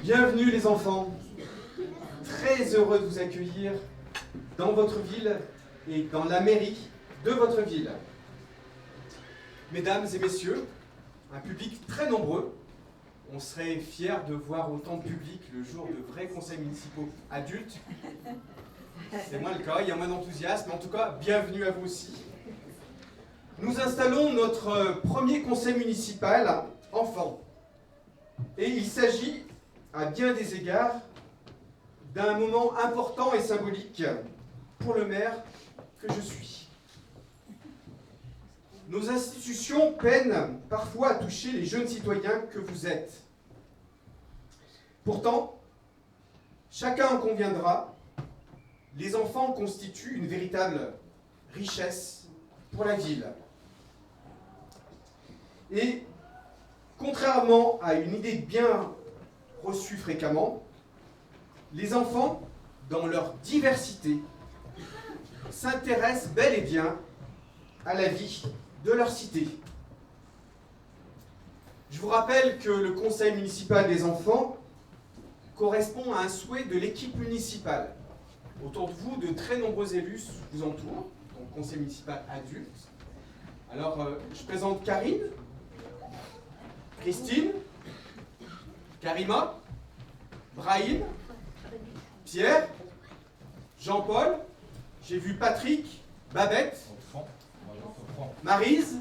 Bienvenue les enfants, très heureux de vous accueillir dans votre ville et dans la mairie de votre ville. Mesdames et messieurs, un public très nombreux, on serait fiers de voir autant de public le jour de vrais conseils municipaux adultes. C'est moins le cas, il y a moins d'enthousiasme, mais en tout cas, bienvenue à vous aussi. Nous installons notre premier conseil municipal enfant. Et il s'agit, à bien des égards, d'un moment important et symbolique pour le maire que je suis. Nos institutions peinent parfois à toucher les jeunes citoyens que vous êtes. Pourtant, chacun en conviendra, les enfants constituent une véritable richesse pour la ville. Et contrairement à une idée bien reçue fréquemment, les enfants, dans leur diversité, s'intéressent bel et bien à la vie de leur cité. Je vous rappelle que le conseil municipal des enfants correspond à un souhait de l'équipe municipale. Autour de vous, de très nombreux élus vous entourent, donc conseil municipal adulte. Alors, je présente Karine, Christine, Karima, Brahim, Pierre, Jean-Paul, j'ai vu Patrick, Babette, Maryse,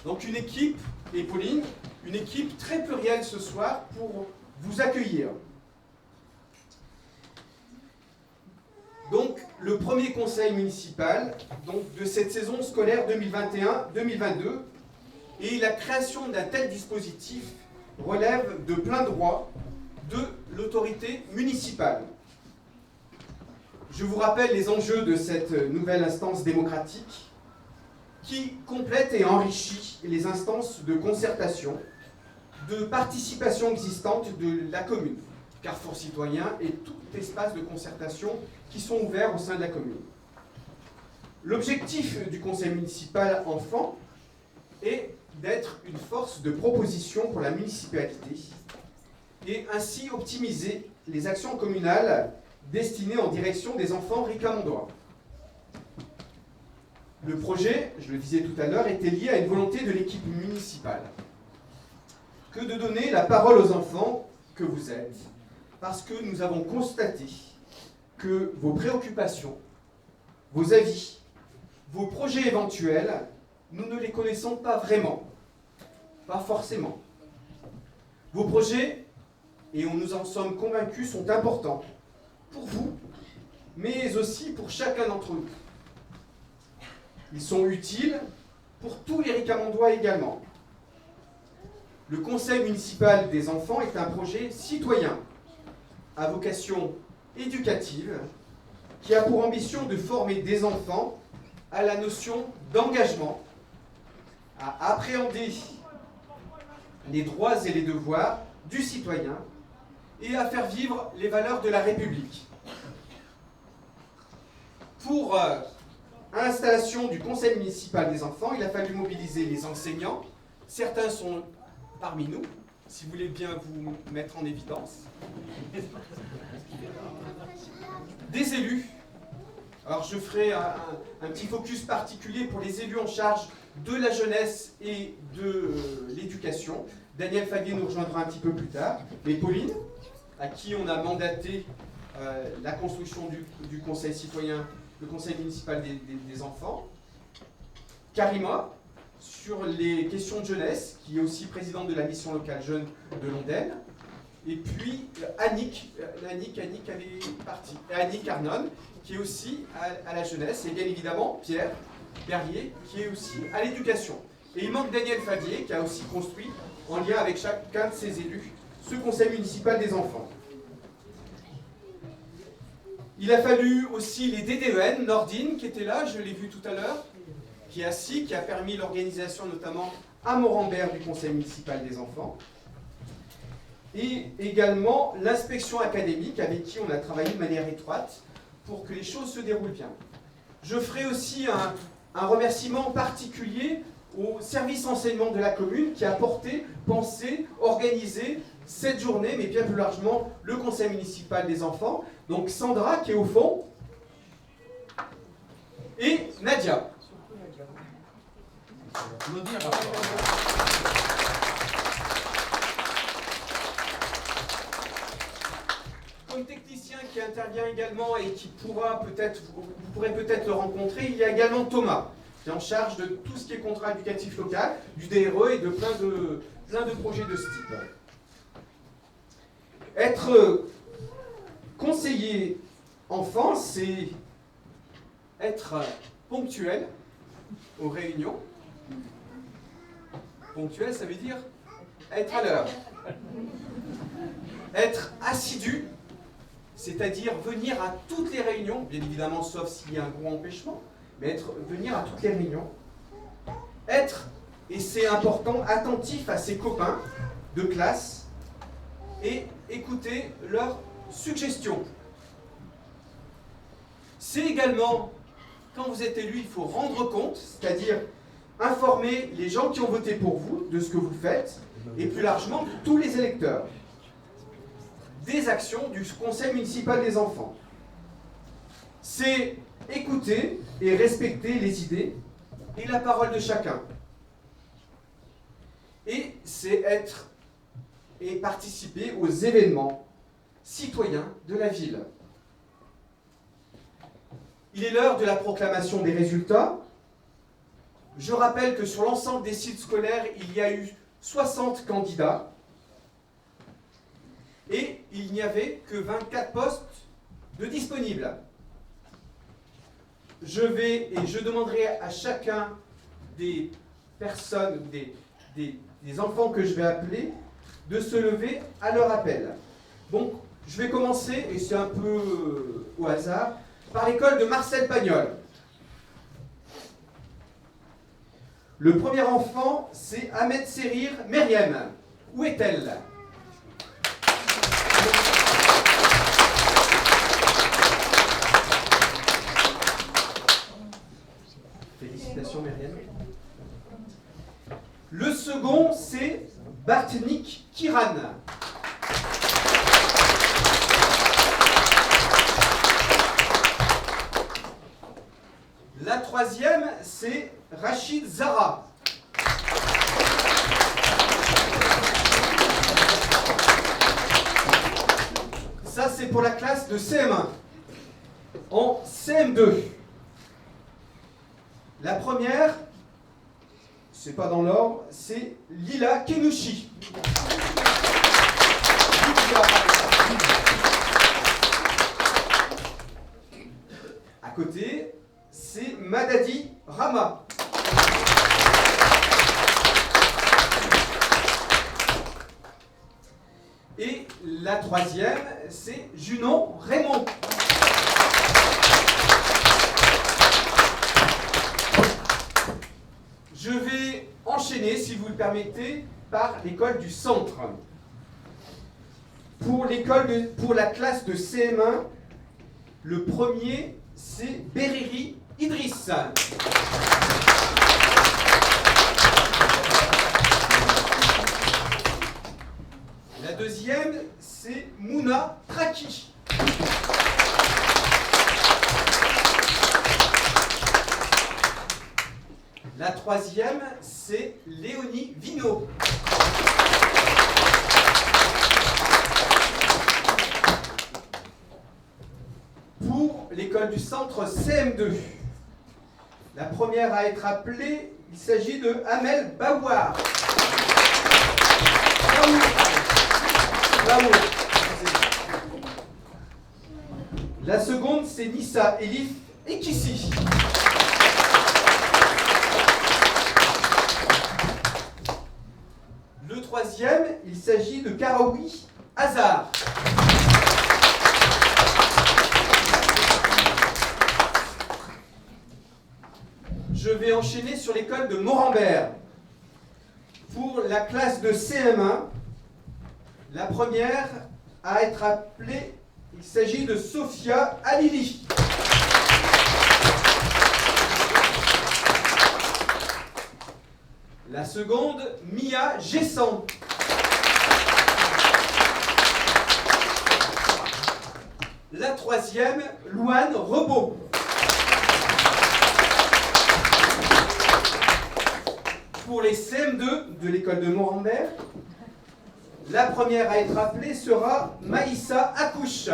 donc une équipe, et Pauline, une équipe très plurielle ce soir pour vous accueillir. Donc, le premier conseil municipal de cette saison scolaire 2021-2022, et la création d'un tel dispositif relève de plein droit de l'autorité municipale. Je vous rappelle les enjeux de cette nouvelle instance démocratique qui complète et enrichit les instances de concertation, de participation existantes de la commune, carrefour citoyen et tout espace de concertation qui sont ouverts au sein de la commune. L'objectif du conseil municipal enfant est d'être une force de proposition pour la municipalité et ainsi optimiser les actions communales destinées en direction des enfants ricamondois. Le projet, je le disais tout à l'heure, était lié à une volonté de l'équipe municipale que de donner la parole aux enfants que vous êtes, parce que nous avons constaté que vos préoccupations, vos avis, vos projets éventuels, nous ne les connaissons pas vraiment, pas forcément. Vos projets, et nous en sommes convaincus, sont importants pour vous, mais aussi pour chacun d'entre nous. Ils sont utiles pour tous les ricamondois également. Le conseil municipal des enfants est un projet citoyen, à vocation éducative, qui a pour ambition de former des enfants à la notion d'engagement, à appréhender les droits et les devoirs du citoyen et à faire vivre les valeurs de la République. Pour l'installation du conseil municipal des enfants, il a fallu mobiliser les enseignants. Certains sont parmi nous, si vous voulez bien vous mettre en évidence. Des élus. Alors je ferai un petit focus particulier pour les élus en charge de la jeunesse et de l'éducation. Daniel Faguet nous rejoindra un petit peu plus tard. Et Pauline, à qui on a mandaté la construction du conseil citoyen, le conseil municipal des enfants. Karima, sur les questions de jeunesse, qui est aussi présidente de la mission locale jeune de Londaine. Et puis Annick, elle est partie. Annick Arnon, qui est aussi à la jeunesse. Et bien évidemment, Pierre Berrier, qui est aussi à l'éducation. Et il manque Daniel Favier, qui a aussi construit, en lien avec chacun de ses élus, ce conseil municipal des enfants. Il a fallu aussi les DDEN, Nordine, qui était là, je l'ai vu tout à l'heure, qui est assis, qui a permis l'organisation notamment à Morambert du conseil municipal des enfants. Et également l'inspection académique, avec qui on a travaillé de manière étroite pour que les choses se déroulent bien. Je ferai aussi un remerciement particulier au service enseignement de la commune qui a porté, pensé, organisé cette journée, mais bien plus largement le conseil municipal des enfants. Donc Sandra qui est au fond et Nadia. Comme technicien qui intervient également et qui pourra peut-être, vous pourrez peut-être le rencontrer, il y a également Thomas, qui est en charge de tout ce qui est contrat éducatif local, du DRE et de plein de projets de ce type. Être conseiller enfant, c'est être ponctuel aux réunions. Ponctuel, ça veut dire être à l'heure. Être assidu, c'est-à-dire venir à toutes les réunions, bien évidemment, sauf s'il y a un gros empêchement, mais venir à toutes les réunions. Être, et c'est important, attentif à ses copains de classe et écouter leurs suggestions. C'est également, quand vous êtes élu, il faut rendre compte, c'est-à-dire informer les gens qui ont voté pour vous de ce que vous faites, et plus largement tous les électeurs, des actions du conseil municipal des enfants. C'est écouter et respecter les idées et la parole de chacun. Et c'est être et participer aux événements citoyens de la ville. Il est l'heure de la proclamation des résultats. Je rappelle que sur l'ensemble des sites scolaires, il y a eu 60 candidats et il n'y avait que 24 postes de disponibles. Je demanderai à chacun des personnes, des enfants que je vais appeler, de se lever à leur appel. Donc, je vais commencer, et c'est un peu au hasard, par l'école de Marcel Pagnol. Le premier enfant, c'est Ahmed Serir Meriem. Où est-elle ? Félicitations Meriem. Le second, c'est Bartnik Kiran. La troisième, c'est Rachid Zara. Ça, c'est pour la classe de CM1. En CM2, la première, c'est pas dans l'ordre, c'est Lila Kenouchi. À côté, c'est Madadi Rama. Et la troisième, c'est Junon Raymond. Je vais enchaîner, si vous le permettez, par l'école du centre. Pour la classe de CM1, le premier, c'est Beriri Idriss. La deuxième, c'est Mouna Traki. La troisième, c'est Léonie Vino. Pour l'école du centre CM2, la première à être appelée, il s'agit de Amel Bawar. La seconde, c'est Nissa Elif Ekissi. Le troisième, il s'agit de Karaoui Hazard. Je vais enchaîner sur l'école de Morambert. Pour la classe de CM1, la première à être appelée, il s'agit de Sophia Alili. La seconde, Mia Gessan. La troisième, Louane Rebaud. Pour les CM2 de l'école de Montambert, la première à être appelée sera Maïssa Akouche.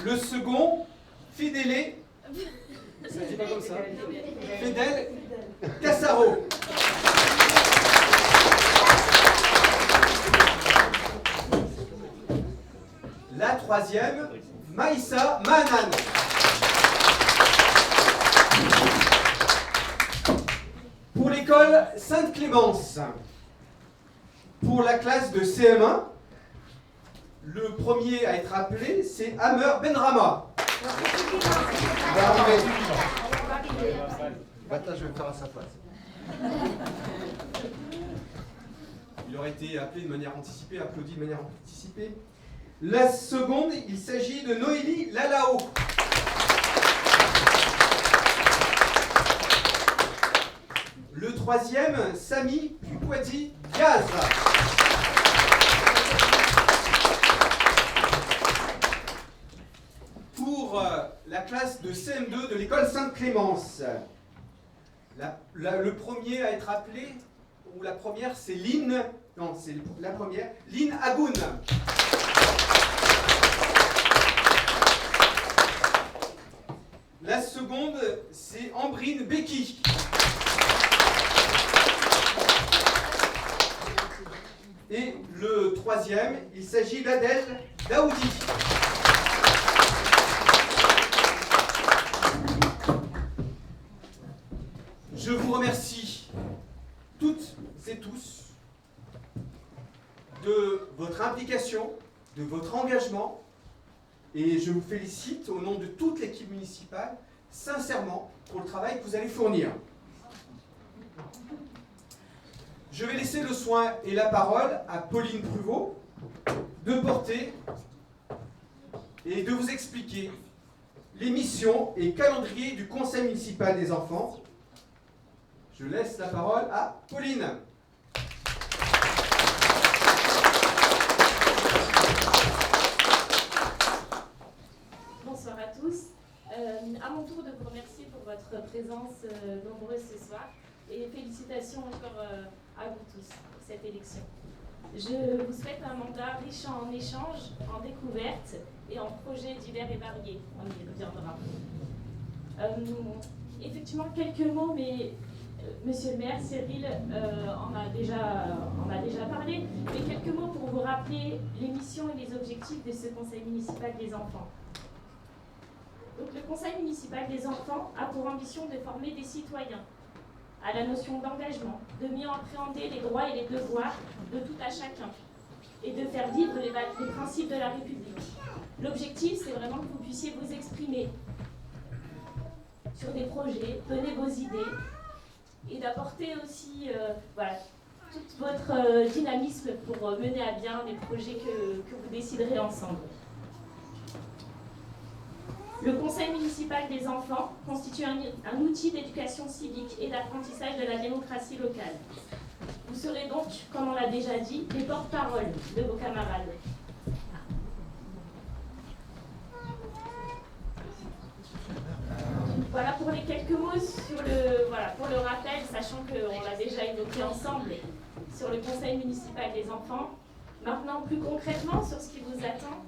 Le second, Fidèle, ça dit pas comme ça, Fidèle Cassaro. La troisième, Maïssa Mahanan. Pour l'école Sainte-Clémence, pour la classe de CM1, le premier à être appelé, c'est Amer Benrama. Maintenant, je vais faire à sa place. Il aurait été appelé de manière anticipée, applaudi de manière anticipée. La seconde, il s'agit de Noélie Lalao. Le troisième, Samy Pupoiti Gaz. Pour la classe de CM2 de l'école Sainte-Clémence, le premier à être appelé, ou la première, c'est Lynn. Non, c'est la première, Lynn Agoun. La seconde, c'est Ambrine Becky. Et le troisième, il s'agit d'Adèle Daoudi. Je vous remercie toutes et tous de votre implication, de votre engagement, et je vous félicite au nom de toute l'équipe municipale, sincèrement, pour le travail que vous allez fournir. Je vais laisser le soin et la parole à Pauline Pruvot de porter et de vous expliquer les missions et calendrier du Conseil municipal des enfants. Je laisse la parole à Pauline. Bonsoir à tous. À mon tour de vous remercier pour votre présence nombreuse ce soir et félicitations encore à vous tous pour cette élection. Je vous souhaite un mandat riche en échanges, en découvertes et en projets divers et variés. On y reviendra. Effectivement, quelques mots, mais Monsieur le maire, Cyril en a déjà parlé, mais quelques mots pour vous rappeler les missions et les objectifs de ce conseil municipal des enfants. Donc, le conseil municipal des enfants a pour ambition de former des citoyens à la notion d'engagement, de mieux appréhender les droits et les devoirs de tout à chacun et de faire vivre les principes de la République. L'objectif, c'est vraiment que vous puissiez vous exprimer sur des projets, donner vos idées et d'apporter aussi tout votre dynamisme pour mener à bien les projets que vous déciderez ensemble. Le conseil municipal des enfants constitue un outil d'éducation civique et d'apprentissage de la démocratie locale. Vous serez donc, comme on l'a déjà dit, les porte-parole de vos camarades. Voilà pour les quelques mots pour le rappel, sachant qu'on l'a déjà évoqué ensemble sur le conseil municipal des enfants. Maintenant, plus concrètement, sur ce qui vous attend.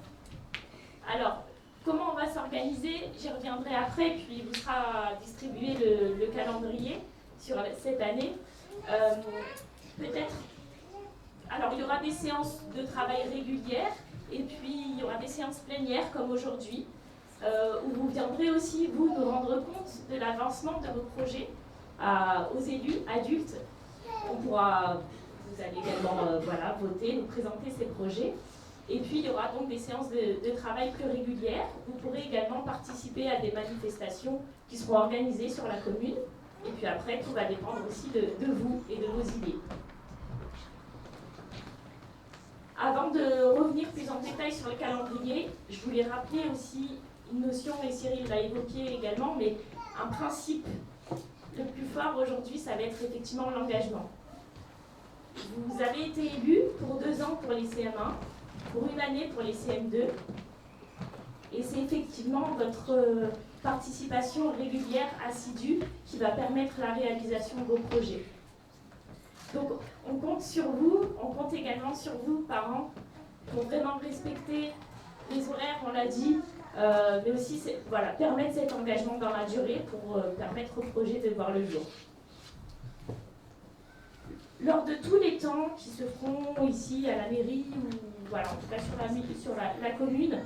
Alors, comment on va s'organiser, j'y reviendrai après, puis vous sera distribué le calendrier sur cette année. Peut-être, alors il y aura des séances de travail régulières, et puis il y aura des séances plénières comme aujourd'hui, où vous viendrez aussi, vous, nous rendre compte de l'avancement de vos projets aux élus, adultes. Vous allez également voter, nous présenter ces projets. Et puis, il y aura donc des séances de travail plus régulières. Vous pourrez également participer à des manifestations qui seront organisées sur la commune. Et puis après, tout va dépendre aussi de vous et de vos idées. Avant de revenir plus en détail sur le calendrier, je voulais rappeler aussi une notion, et Cyril l'a évoqué également, mais un principe le plus fort aujourd'hui, ça va être effectivement l'engagement. Vous avez été élu pour 2 ans pour les CM1, pour 1 année pour les CM2. Et c'est effectivement votre participation régulière, assidue, qui va permettre la réalisation de vos projets. Donc on compte sur vous, on compte également sur vous, parents, pour vraiment respecter les horaires, on l'a dit, mais aussi permettre cet engagement dans la durée pour permettre au projet de voir le jour. Lors de tous les temps qui se feront ici à la mairie, ou en tout cas sur la commune,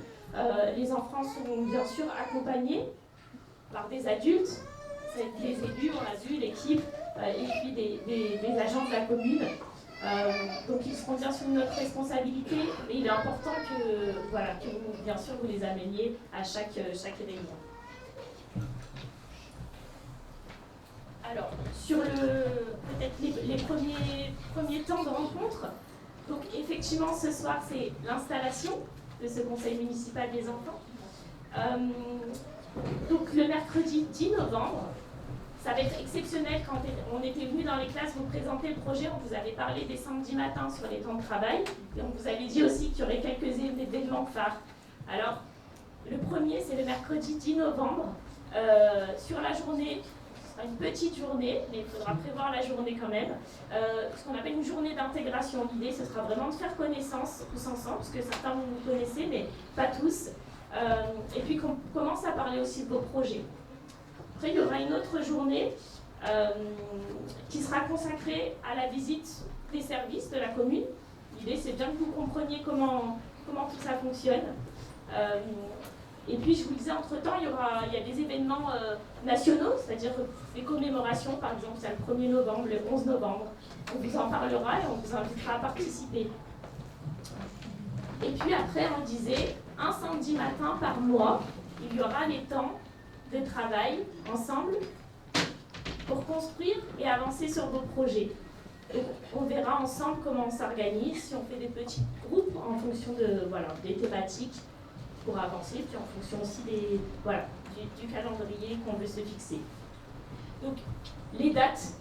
les enfants seront bien sûr accompagnés par des adultes, les élus, on l'a vu, l'équipe, et puis des agents de la commune. Donc ils seront bien sous notre responsabilité, mais il est important que vous, bien sûr, vous les ameniez à chaque réunion. Alors, sur peut-être les premiers temps de rencontre, donc effectivement ce soir c'est l'installation de ce conseil municipal des enfants. Donc le mercredi 10 novembre, ça va être exceptionnel. Quand on était venu dans les classes vous présenter le projet, on vous avait parlé des samedis matins sur les temps de travail et on vous avait dit aussi qu'il y aurait quelques événements phares. Alors, le premier, c'est le mercredi 10 novembre. Sur la journée, ce sera une petite journée, mais il faudra prévoir la journée quand même. Ce qu'on appelle une journée d'intégration. L'idée, ce sera vraiment de faire connaissance tous ensemble, parce que certains vous nous connaissez, mais pas tous. Et puis qu'on commence à parler aussi de vos projets. Après, il y aura une autre journée qui sera consacrée à la visite des services de la commune. L'idée, c'est bien que vous compreniez comment tout ça fonctionne. Et puis, je vous disais, entre-temps, il y a des événements nationaux, c'est-à-dire des commémorations, par exemple, c'est le 1er novembre, le 11 novembre. On vous en parlera et on vous invitera à participer. Et puis après, on disait, un samedi matin par mois, il y aura les temps de travail ensemble pour construire et avancer sur vos projets. Donc, on verra ensemble comment on s'organise, si on fait des petits groupes en fonction des thématiques pour avancer, puis en fonction aussi du calendrier qu'on veut se fixer. Donc, les dates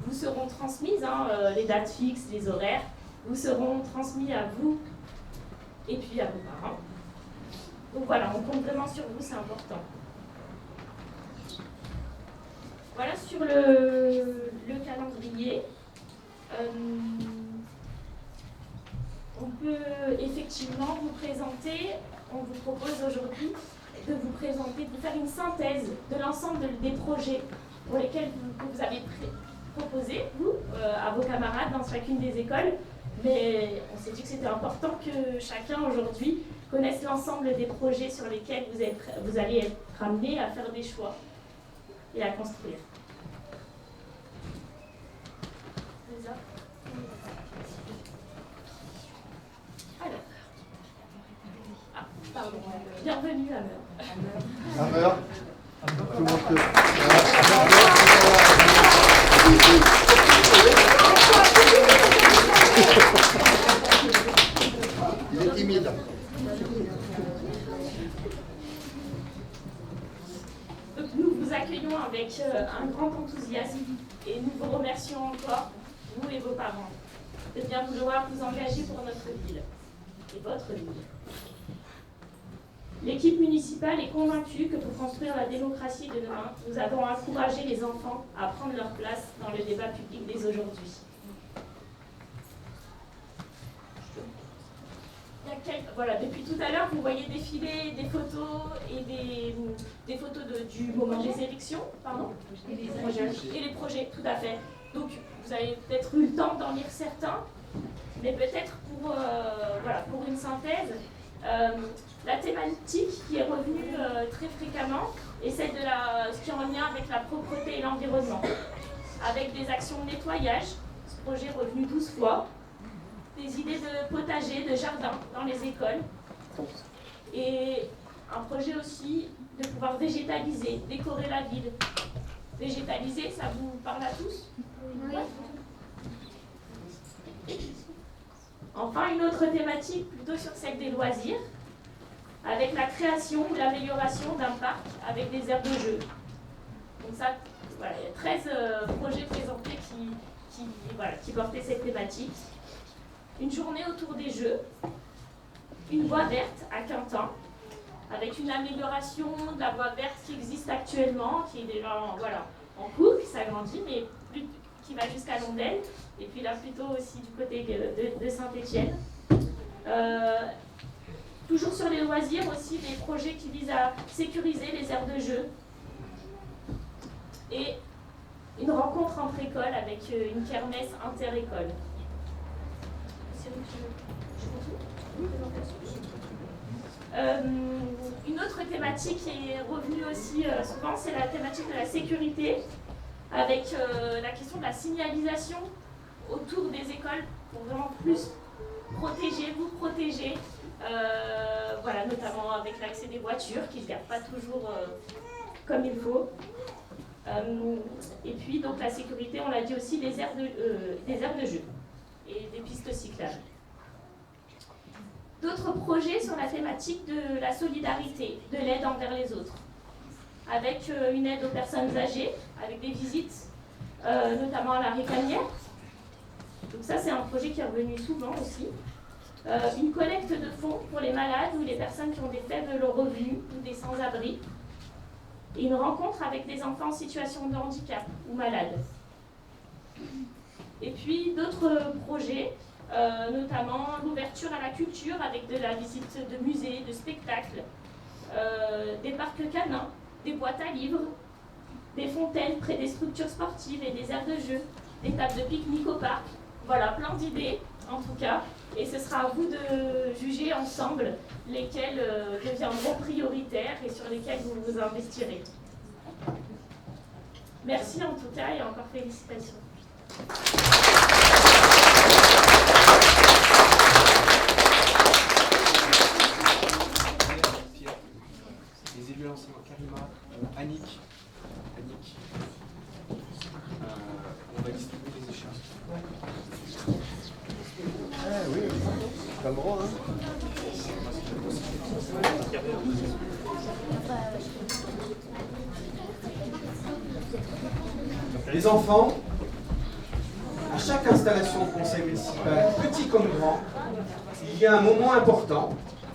vous seront transmises, les dates fixes, les horaires, vous seront transmis à vous et puis à vos parents. Donc voilà, on compte vraiment sur vous, c'est important. Voilà sur le calendrier. On peut effectivement vous présenter, on vous propose aujourd'hui de vous présenter, de faire une synthèse de l'ensemble des projets pour lesquels vous avez proposé, vous, à vos camarades dans chacune des écoles. Mais on s'est dit que c'était important que chacun aujourd'hui connaisse l'ensemble des projets sur lesquels vous allez être amenés à faire des choix et à construire. Alors, pardon, bienvenue à Meur. À Meur. Tout le monde Il est timide. Donc nous vous accueillons avec un grand enthousiasme et nous vous remercions encore, vous et vos parents, de bien vouloir vous engager pour notre ville et votre ville. L'équipe municipale est convaincue que pour construire la démocratie de demain, nous avons encouragé les enfants à prendre leur place dans le débat public dès aujourd'hui. Depuis tout à l'heure, vous voyez défiler des photos et des photos du moment des élections, pardon, et les projets, tout à fait. Donc, vous avez peut-être eu le temps d'en lire certains, mais peut-être pour une synthèse, la thématique qui est revenue très fréquemment est celle de ce qui est en lien avec la propreté et l'environnement, avec des actions de nettoyage. Ce projet est revenu 12 fois. Des idées de potager, de jardin dans les écoles. Et un projet aussi de pouvoir végétaliser, décorer la ville. Végétaliser, ça vous parle à tous ? Oui. Enfin, une autre thématique plutôt sur celle des loisirs, avec la création ou l'amélioration d'un parc avec des aires de jeu. Donc ça, voilà, il y a 13 projets présentés qui portait cette thématique. Une journée autour des jeux, une voie verte à Quintin, avec une amélioration de la voie verte qui existe actuellement, qui est déjà en cours, qui s'agrandit, mais qui va jusqu'à Londelles, et puis là plutôt aussi du côté de Saint-Étienne. Toujours sur les loisirs aussi, des projets qui visent à sécuriser les aires de jeu. Et une rencontre entre écoles avec une kermesse inter-école. Une autre thématique qui est revenue aussi souvent, c'est la thématique de la sécurité, avec la question de la signalisation autour des écoles pour vraiment plus vous protéger, notamment avec l'accès des voitures qui ne se gardent pas toujours comme il faut. Et puis donc la sécurité, on l'a dit aussi, des aires de jeu et des pistes cyclables. D'autres projets sur la thématique de la solidarité, de l'aide envers les autres, avec une aide aux personnes âgées, avec des visites, notamment à la Récamière. Donc ça, c'est un projet qui est revenu souvent aussi. Une collecte de fonds pour les malades ou les personnes qui ont des faibles revenus ou des sans-abri. Et une rencontre avec des enfants en situation de handicap ou malades. Et puis d'autres projets, notamment l'ouverture à la culture avec de la visite de musées, de spectacles, des parcs canins, des boîtes à livres, des fontaines près des structures sportives et des aires de jeu, des tables de pique-nique au parc. Voilà, plein d'idées en tout cas. Et ce sera à vous de juger ensemble lesquelles deviendront prioritaires et sur lesquelles vous vous investirez. Merci en tout cas et encore félicitations. Les élus enseignants, Karima, Annick. On va distribuer les écharpes. Oui, t'as le droit, hein. Les enfants, à chaque installation de conseil municipal, petit comme grand, il y a un moment important,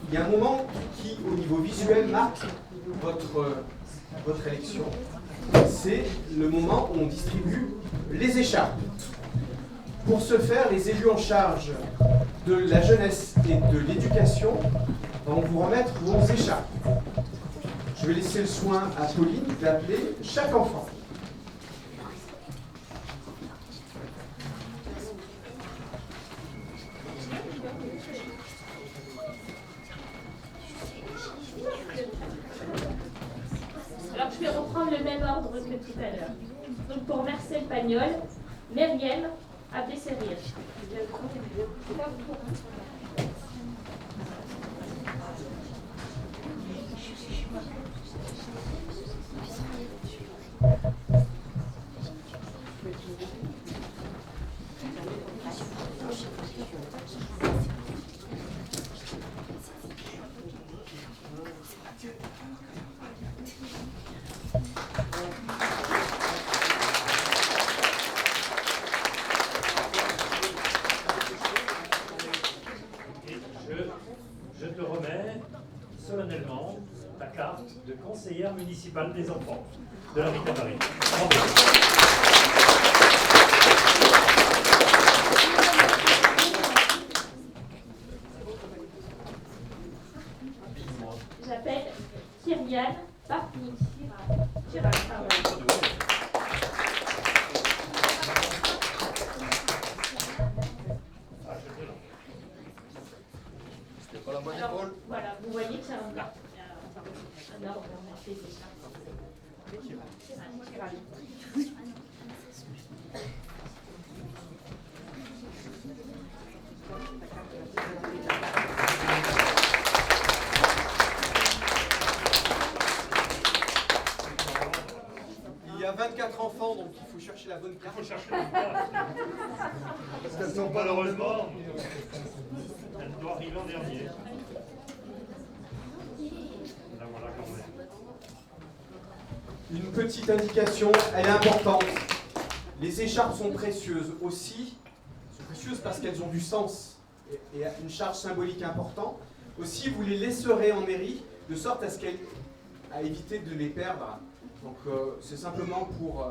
il y a un moment qui, au niveau visuel, marque votre élection. C'est le moment où on distribue les écharpes. Pour ce faire, les élus en charge de la jeunesse et de l'éducation vont vous remettre vos écharpes. Je vais laisser le soin à Pauline d'appeler chaque enfant. Alors je vais reprendre le même ordre que tout à l'heure. Donc pour Marcel Pagnol, Meriem Abdesserir. Je te remets solennellement ta carte de conseillère municipale des enfants de la ville de Paris. Bravo. J'appelle Kyrian Parpnik. Chirac, pardon. Alors, voilà, vous voyez qu'il y a un ordre, on a fait des Il y a 24 enfants, donc il faut chercher la bonne carte. Il faut chercher la bonne carte. Parce qu'elles sont pas Malheureusement, elle doit arriver en dernier. Là, voilà quand même. Une petite indication, elle est importante. Les écharpes sont précieuses aussi, parce qu'elles ont du sens et une charge symbolique importante. Aussi, vous les laisserez en mairie, de sorte à éviter de les perdre. Donc c'est simplement pour,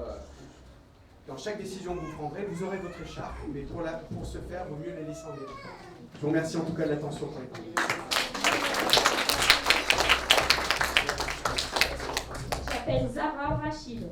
dans chaque décision que vous prendrez, vous aurez votre écharpe, mais pour ce faire, il vaut mieux les laisser en mairie. Je vous remercie en tout cas de l'attention pour les temps. J'appelle Zara Rachid.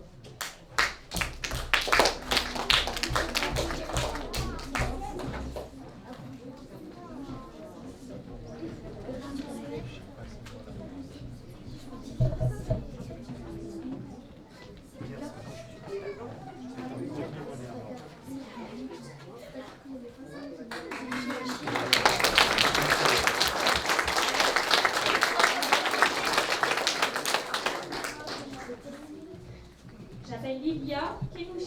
J'appelle Livia Kenouchi.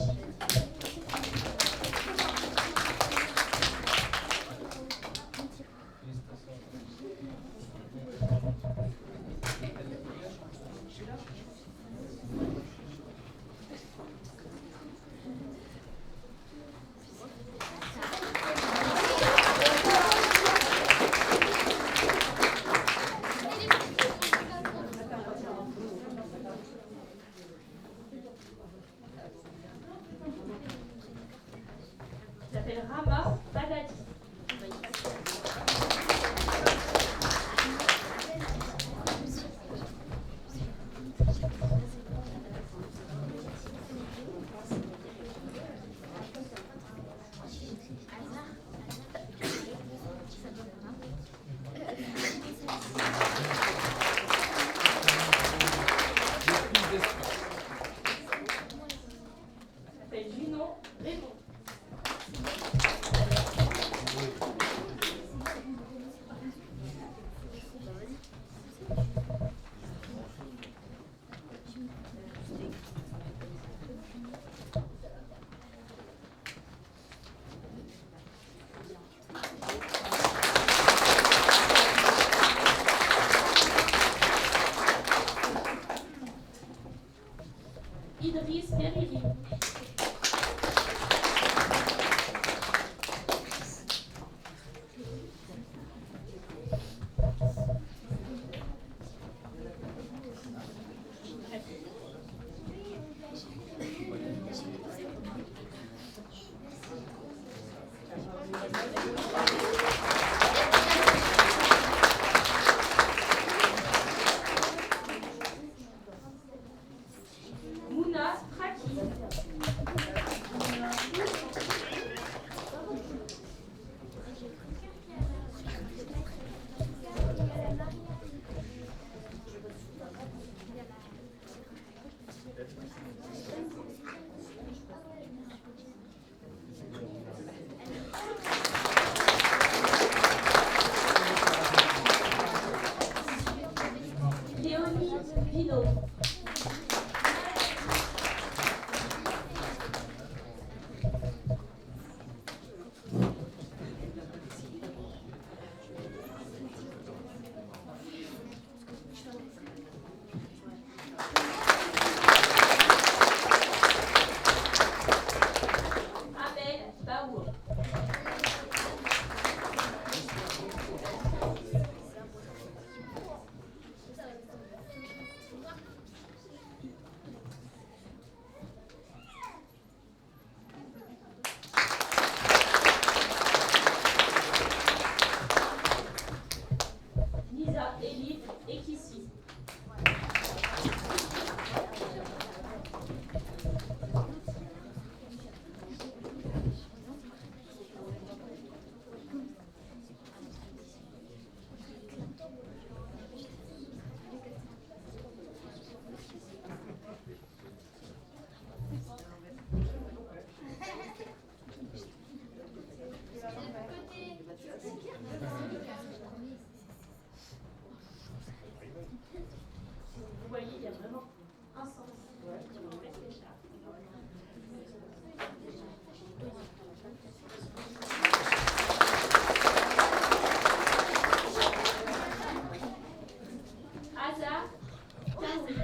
J'appelle Rama Badadi. J'appelle Junon Raymond. Idriss Beriri. Mouna Traki. Léonie Vino. Abel Baour. Lisa Elif Ekissi. Vous voyez, il y a vraiment un sens. Hazard Kazi.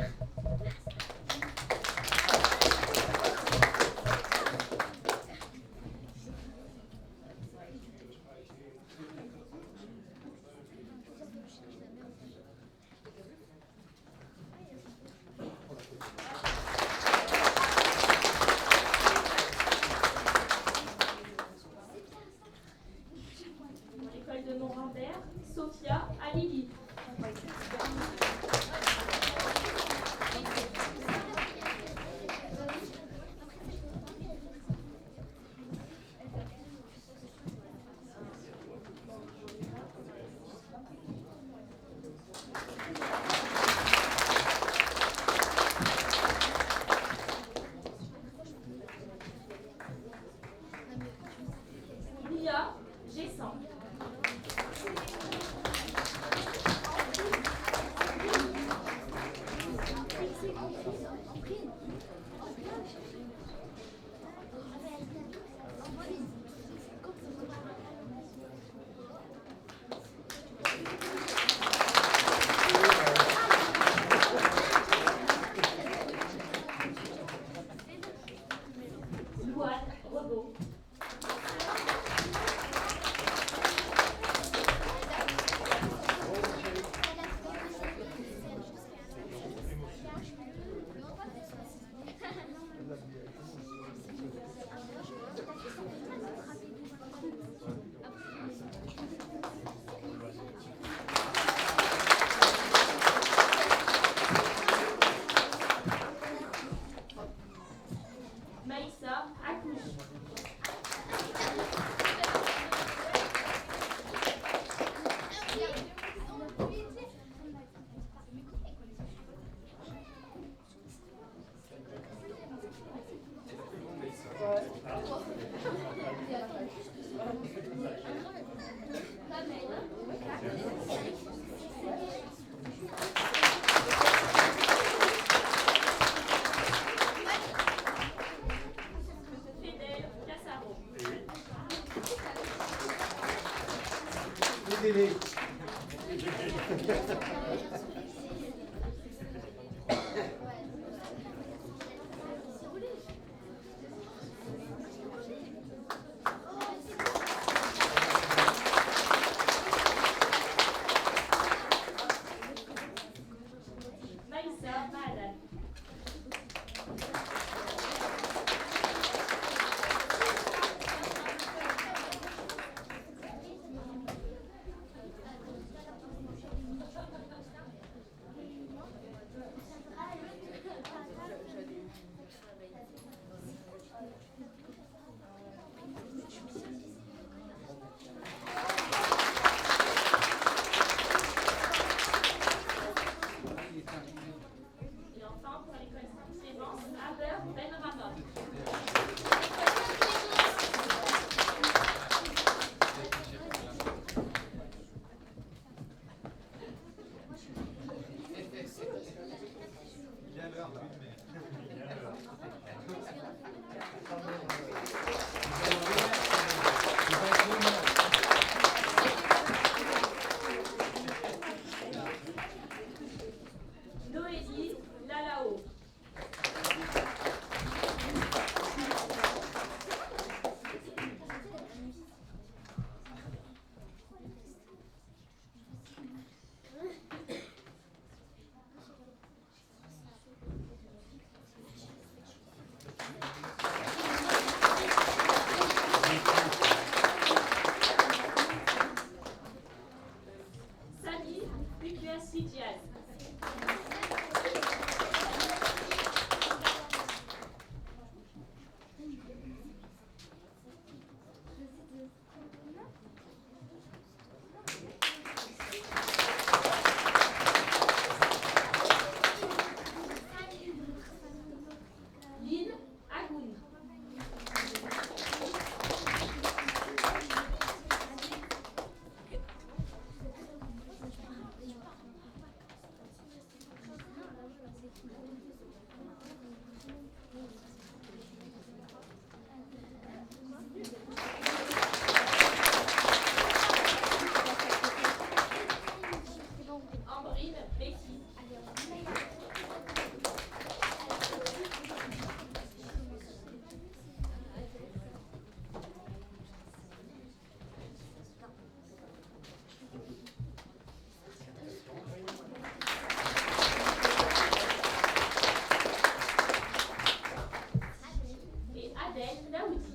Maïssa accouche. Fidel Cassaro. Aidez-les. Maïssa Mahadan. Et enfin, pour l'école Saint-Clémence, Aber Benrama. Noélie Lalao. Samy Bukuasi Diaz. Lynn Agoun. Ambrine Becky. Et Adèle Daoudi.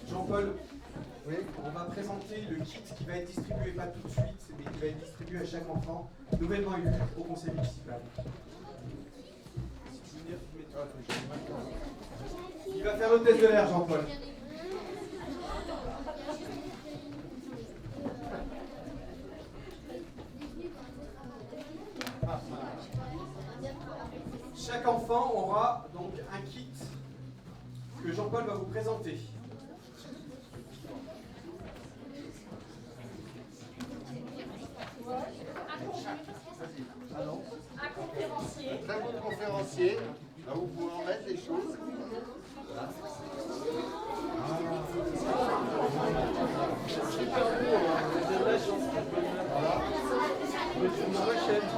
Jean-Paul, Oui. on va présenter le kit qui va être distribué, pas tout de suite, mais qui va être distribué à chaque enfant nouvellement élu au conseil municipal. Il va faire l'hôtesse de l'air, Jean-Paul. Chaque enfant aura donc un kit que Jean-Paul va vous présenter. Un conférencier. Très bon conférencier. Là, vous pouvez en mettre des choses.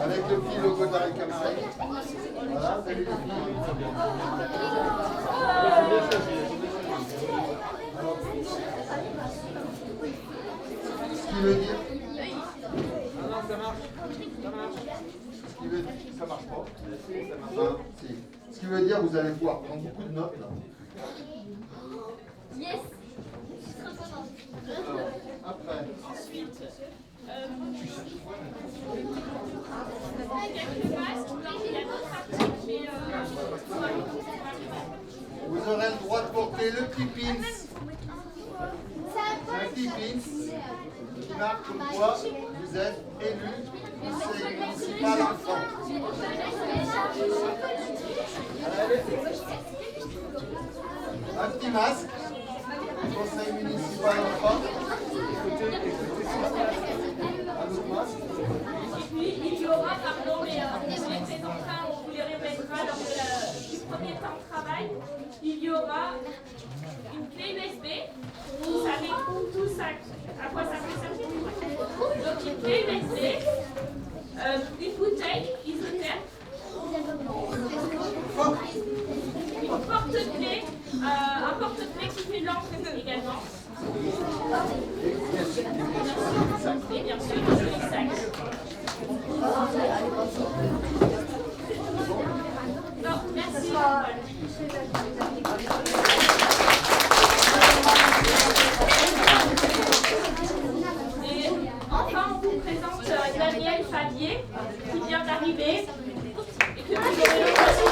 Avec le petit logo d'Arica Marais. Voilà, vous avez les Ce qui veut dire. Non, ça marche. Ça marche. Ce qui veut dire. Ça marche pas. Ah, si. Ce qui veut dire que vous allez pouvoir prendre beaucoup de notes là. Yes. Alors, après. Ensuite, quelques masques. Non, il y a d'autres articles, mais Vous aurez le droit de porter le petit pins. Un petit pins qui marque comme quoi vous êtes élu conseiller municipal enfant. Un petit masque, conseil municipal enfant. Un autre masque. Et puis, il y aura, pardon, mais on les présentera, on vous les remettra lors du premier temps de travail. Il y aura une clé USB. Vous savez tout ça, à quoi ça peut servir. Donc, une clé USB, une bouteille isotherme, une porte-clés, un porte-clés qui fait l'encre également. Et bien sûr, un joli sac. Non, merci. Et enfin, on vous présente Daniel Fabier, qui vient d'arriver et que vous aurez l'occasion.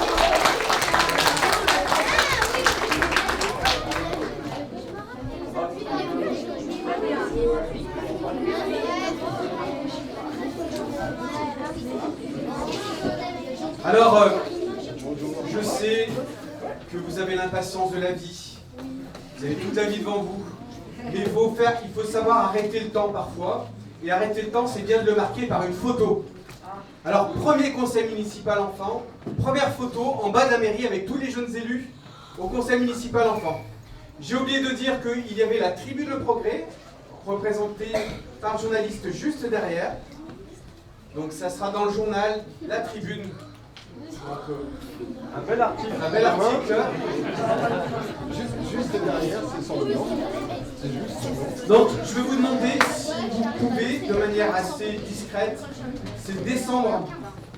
Alors, je sais que vous avez l'impatience de la vie. Vous avez toute la vie devant vous. Mais il faut savoir arrêter le temps parfois. Et arrêter le temps, c'est bien de le marquer par une photo. Alors, premier conseil municipal enfant, première photo en bas de la mairie avec tous les jeunes élus au conseil municipal enfant. J'ai oublié de dire qu'il y avait la tribune Le Progrès, représentée par un journaliste juste derrière. Donc ça sera dans le journal, la tribune. Donc, Un bel article. un bel article. Juste derrière, c'est son nom. C'est juste son nom. Donc je vais vous demander si vous pouvez, de manière assez discrète, c'est descendre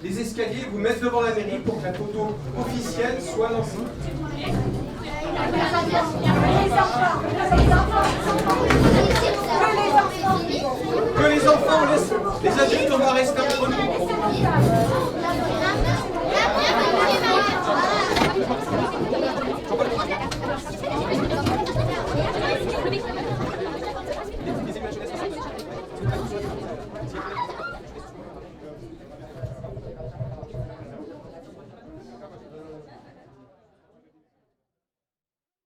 les escaliers, vous mettre devant la mairie pour que la photo officielle soit lancée. Que les enfants, les adultes, on va rester entre nous.